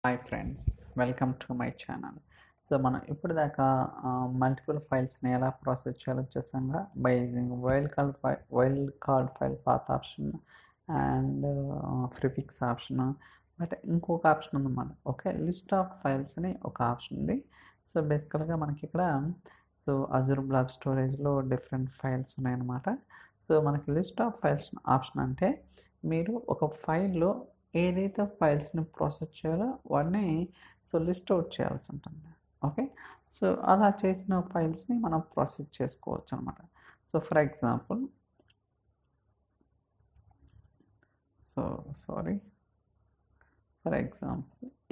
Hi friends, welcome to my channel. So మనం ఇప్పుడు దాకా మల్టిపుల్ ఫైల్స్ని ఎలా ప్రాసెస్ చేయాలో చూసాంగా, by using wild card file path option and prefix option. But ఇంకొక ఆప్షన్ ఉందన్నమాట. ఓకే, లిస్ట్ ఆఫ్ ఫైల్స్ అని ఒక ఆప్షన్ ఉంది. సో బేసికల్గా మనకి ఇక్కడ అజూర్ బ్లాబ్ స్టోరేజ్లో డిఫరెంట్ ఫైల్స్ ఉన్నాయన్నమాట. సో మనకి లిస్ట్ ఆఫ్ ఫైల్స్ ఆప్షన్ అంటే మీరు ఒక ఫైల్లో ఏదైతే ఫైల్స్ని ప్రాసెస్ చేయాలో వాటిని లిస్ట్ అవుట్ చేయాల్సి ఉంటుంది. ఓకే, సో అలా చేసిన ఫైల్స్ని మనం ప్రాసెస్ చేసుకోవచ్చు అనమాట. ఫర్ ఎగ్జాంపుల్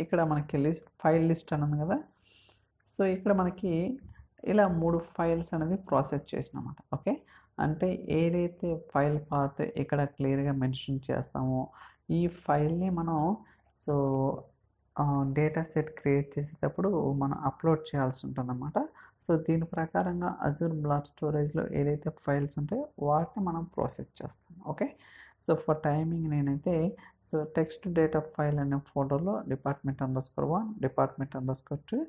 ఇక్కడ మనకి ఫైల్ లిస్ట్ అని ఉంది కదా. సో ఇక్కడ మనకి ఇలా 3 ఫైల్స్ అనేది ప్రాసెస్ చేసినమాట. ఓకే, అంటే ఏదైతే ఫైల్ పాత్ ఇక్కడ క్లియర్గా మెన్షన్ చేస్తామో ఈ ఫైల్ని మనం డేటా సెట్ క్రియేట్ చేసేటప్పుడు మనం అప్లోడ్ చేయాల్సి ఉంటుందన్నమాట. దీని ప్రకారంగా అజూర్ బ్లాబ్ స్టోరేజ్లో ఏదైతే ఫైల్స్ ఉంటాయో వాటిని మనం ప్రాసెస్ చేస్తాం. ఓకే, ఫర్ టైమింగ్ నేనైతే టెక్స్ట్ డేటా ఫైల్ అనే ఫోల్డర్లో department_1, department_2,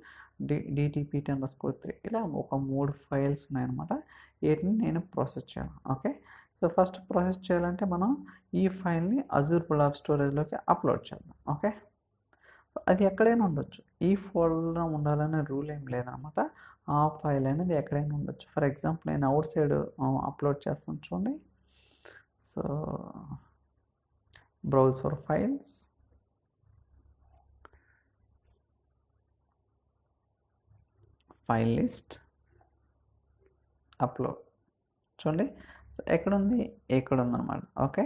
DTPT_3 ఇలా ఒక 3 ఫైల్స్ ఉన్నాయన్నమాట. వీటిని నేను ప్రాసెస్ చేయాలి. ఓకే, ఫస్ట్ ప్రాసెస్ చేయాలంటే మనం ఈ ఫైల్ని అజూర్ బ్లాబ్ స్టోరేజ్లోకి అప్లోడ్ చేద్దాం. ఓకే, అది ఎక్కడైనా ఉండొచ్చు, ఈ ఫోల్డర్లో ఉండాలనే రూల్ ఏం లేదనమాట. ఆ ఫైల్ అనేది ఎక్కడైనా ఉండొచ్చు. ఫర్ ఎగ్జాంపుల్ నేను అవుట్ సైడ్ అప్లోడ్ చేస్తాను చూడండి. Browse for files, file list, upload. చూడండి, ఎక్కడుంది, ఇక్కడ ఉందన్నమాట. ఓకే,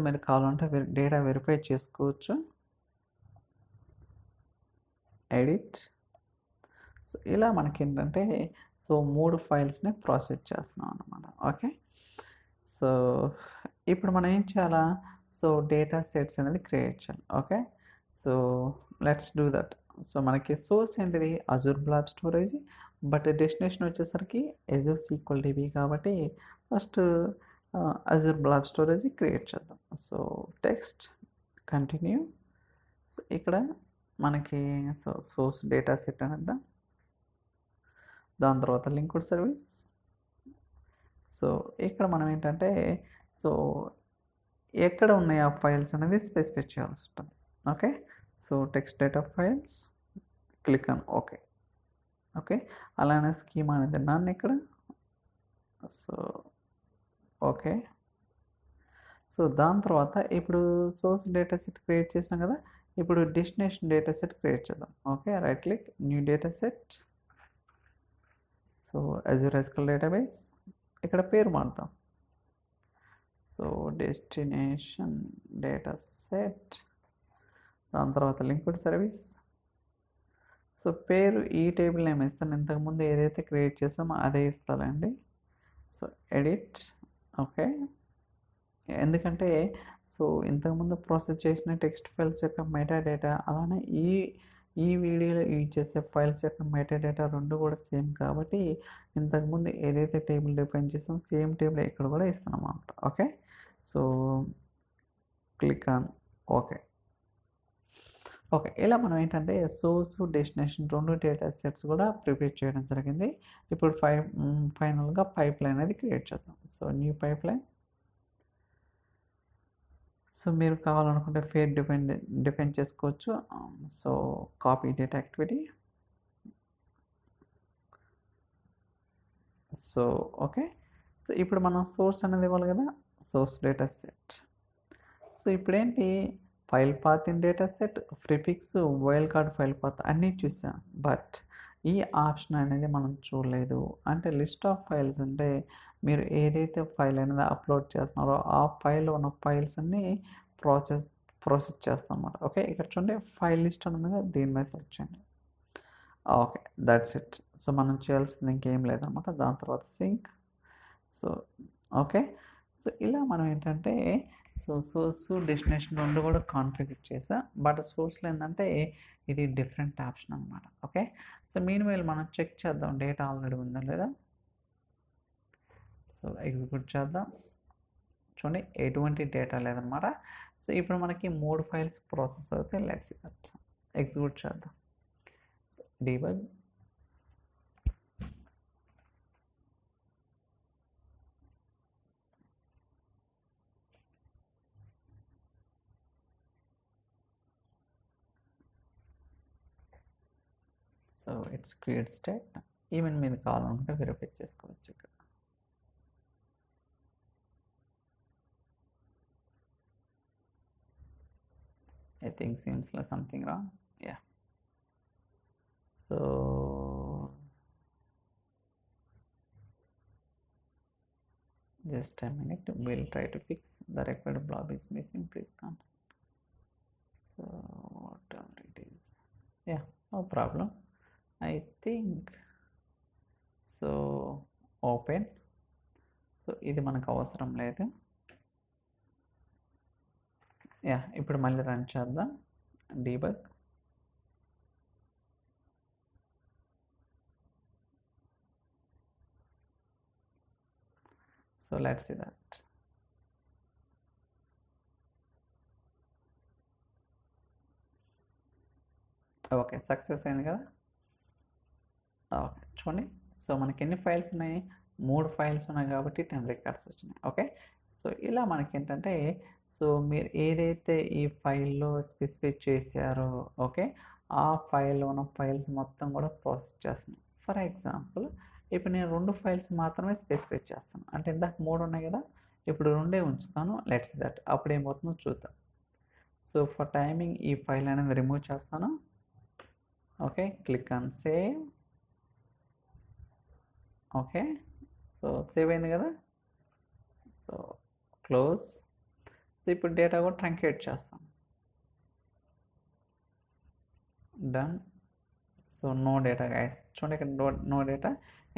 మీరు కావాలంటే డేటా వెరిఫై చేసుకోవచ్చు. ఎడిట్. ఇలా మనకి ఏంటంటే 3 ఫైల్స్ని ప్రాసెస్ చేస్తున్నాం అన్నమాట. ఓకే, ఇప్పుడు మనం ఏం చేయాలా, డేటా సెట్స్ అనేది క్రియేట్ చేయాలి. Okay, let's do that. మనకి సోర్స్ ఏంటిది Azure blob storage, but destination వచ్చేసరికి అజూర్ SQL DB కాబట్టి first Azure blob storage create చేద్దాం. Text continue. ఇక్కడ మనకి సోర్స్ డేటా సెట్ అని దాని తర్వాత లింక్డ్ సర్వీస్. ఇక్కడ మనం ఏంటంటే ఎక్కడ ఉన్నాయి ఆ ఫైల్స్ అనేది స్పెసిఫై చేయాల్సి ఉంటుంది. Okay, text data files, click on okay. Okay, అలానే స్కీమ్ అనేది నన్ను ఇక్కడ. ఓకే, దాని తర్వాత ఇప్పుడు సోర్స్ డేటా సెట్ క్రియేట్ చేసినాం కదా. ఇప్పుడు డెస్టినేషన్ డేటా సెట్ క్రియేట్ చేద్దాం. Okay, right click, new data set. Azure SQL database, ఇక్కడ పేరు మారుతాం. డెస్టినేషన్ డేటా సెట్, దాని తర్వాత లింక్డ్ సర్వీస్. పేరు ఈ టేబుల్ నేమ్ ఇస్తాను, ఇంతకుముందు ఏదైతే క్రియేట్ చేసామో అదే ఇస్తానండి. ఎడిట్. ఓకే, ఎందుకంటే ఇంతకుముందు ప్రాసెస్ చేసిన టెక్స్ట్ ఫైల్స్ యొక్క మెటా డేటా అలానే ఈ వీడియోలో యూజ్ చేసే ఫైల్స్ యొక్క మెటా డేటా రెండు కూడా సేమ్ కాబట్టి ఇంతకుముందు ఏదైతే టేబుల్ డిఫైన్ చేసామో సేమ్ టేబుల్ ఇక్కడ కూడా ఇస్తున్నాం అన్నమాట. Okay, click on okay. Okay, ఇలా మనం ఏంటంటే సోర్స్ డెస్టినేషన్ 2 డేటా సెట్స్ కూడా ప్రిపేర్ చేయడం జరిగింది. ఇప్పుడు ఫైనల్గా పైప్ లైన్ అనేది క్రియేట్ చేద్దాం. New pipe line. మీరు కావాలనుకుంటే ఫేర్ డిఫైన్ చేసుకోవచ్చు. Copy data activity. ఓకే, ఇప్పుడు మనం సోర్స్ అనేది ఇవ్వాలి కదా, సోర్స్ డేటా సెట్. ఇప్పుడు ఏంటి, file path in data set, prefix, wild card file path అన్నీ చూసాం. బట్ ఈ ఆప్షన్ అనేది మనం చూడలేదు. అంటే లిస్ట్ ఆఫ్ ఫైల్స్ అంటే మీరు ఏదైతే ఫైల్ అనేది అప్లోడ్ చేస్తున్నారో ఆ ఫైల్లో ఉన్న ఫైల్స్ అన్నీ ప్రాసెస్ చేస్తాం అన్నమాట. ఓకే, ఇక్కడ చూడండి ఫైల్ లిస్ట్ అని ఉంది కదా, దీని మీద సెర్చ్ చేయండి. Okay, that's it. మనం చేయాల్సింది ఇంకేం లేదన్నమాట. దాని తర్వాత సింక్. ఓకే, ఇలా మనం ఏంటంటే సోర్స్ డెస్టినేషన్ రెండు కూడా కాన్ఫిగర్ చేసా. బట్ సోర్స్లో ఏంటంటే ఇది డిఫరెంట్ ఆప్షన్ అనమాట. ఓకే, మీన్వైల్ మనం చెక్ చేద్దాం డేటా ఆల్రెడీ ఉందా లేదా. ఎగ్జిక్యూట్ చేద్దాం. చూడండి ఎటువంటి డేటా లేదనమాట. ఇప్పుడు మనకి 3 ఫైల్స్ ప్రాసెస్ అవుతాయి. Let's that. ఎగ్జిక్యూట్ చేద్దాం. So debug so it's create state. Even మీరు కావాలనుకుంటే వెరిఫై చేసుకోవచ్చు ఇక్కడ. I think seems like something wrong. Yeah. So just a minute, we'll try to fix. The required blob is missing, please contact. So whatever it is, yeah, no problem. I think so. Open. So ఇది మనకు అవసరం లేదు. Yeah, ఇప్పుడు మళ్ళీ run చేద్దాం. Debug. So let's see that. Okay, success అయింది కదా. Okay, చూడండి. సో మనకి ఎన్ని ఫైల్స్ ఉన్నాయి? 3 ఫైల్స్ ఉన్నాయి కాబట్టి 10 రికార్డ్స్ వచ్చినాయి. ఓకే, సో ఇలా మనకి ఏంటంటే, సో మీరు ఏదైతే ఈ ఫైల్లో స్పెసిఫై చేశారో, ఓకే, ఆ ఫైల్లో ఉన్న ఫైల్స్ మొత్తం కూడా ప్రాసెస్ చేస్తున్నాం. ఫర్ ఎగ్జాంపుల్, ఇప్పుడు నేను 2 ఫైల్స్ మాత్రమే స్పెసిఫై చేస్తాను. అంటే ఇందాక 3 ఉన్నాయి కదా, ఇప్పుడు 2 ఉంచుతాను. Let's that. అప్పుడు ఏమవుతుందో చూద్దాం. సో ఫర్ టైమింగ్ ఈ ఫైల్ అనేది రిమూవ్ చేస్తాను. Okay, click on save. Okay, so save అయింది కదా. So close. సో ఇప్పుడు డేటా కూడా ట్రంకేట్ చేస్తాం. Done. So no data guys. చూడండి ఇక్కడ నో డేటా.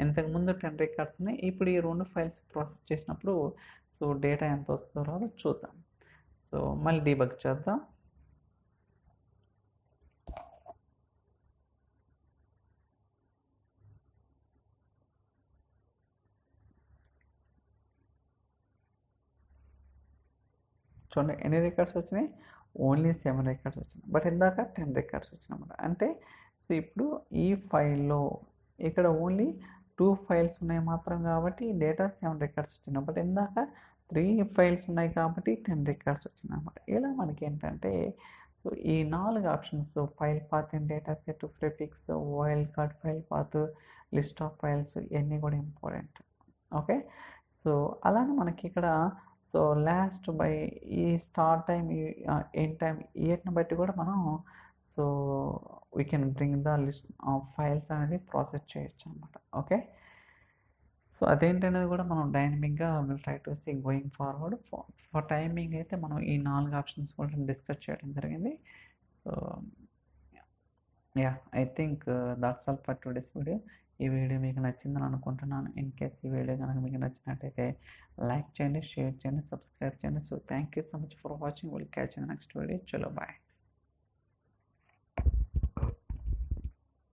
ఇంతకుముందు 10 రికార్డ్స్ ఉన్నాయి. ఇప్పుడు ఈ 2 ఫైల్స్ ప్రాసెస్ చేసినప్పుడు సో డేటా ఎంత వస్తుందో రాదో చూద్దాం. సో మళ్ళీ డీబగ్ చేద్దాం. చూడండి ఎన్ని రికార్డ్స్ వచ్చినాయి? ఓన్లీ 7 రికార్డ్స్ వచ్చినాయి. బట్ ఇందాక 10 రికార్డ్స్ వచ్చినాయన్నమాట. అంటే సో ఇప్పుడు ఈ ఫైల్లో ఇక్కడ ఓన్లీ 2 ఫైల్స్ ఉన్నాయి మాత్రం కాబట్టి డేటా 7 రికార్డ్స్ వచ్చినాయి. బట్ ఇందాక 3 ఫైల్స్ ఉన్నాయి కాబట్టి 10 రికార్డ్స్ వచ్చినాయి అన్నమాట. ఇలా మనకి ఏంటంటే సో ఈ 4 options, file path in data set, prefix, wild card file path, list of files, ఇవన్నీ కూడా ఇంపార్టెంట్. ఓకే, సో అలానే మనకి ఇక్కడ సో లాస్ట్ బై ఈ స్టార్ట్ టైం, ఎండ్ టైం, వీటిని బట్టి కూడా మనం so we can bring the list of files అనేది ప్రాసెస్ చేయొచ్చు అనమాట. ఓకే, సో అదేంటనేది కూడా మనం డైనమిక్గా will try to see going forward. For timing అయితే మనం ఈ 4 ఆప్షన్స్ కూడా డిస్కస్ చేయడం జరిగింది. So yeah, I think that's all for today's video. ఈ వీడియో మీకు నచ్చిందని అనుకుంటున్నాను. ఇన్ కేస్ ఈ వీడియో కనుక మీకు నచ్చినట్టయితే లైక్ చేయండి, షేర్ చేయండి, సబ్స్క్రైబ్ చేయండి. So thank you so much for watching. Will catch in the next video. చలో బాయ్.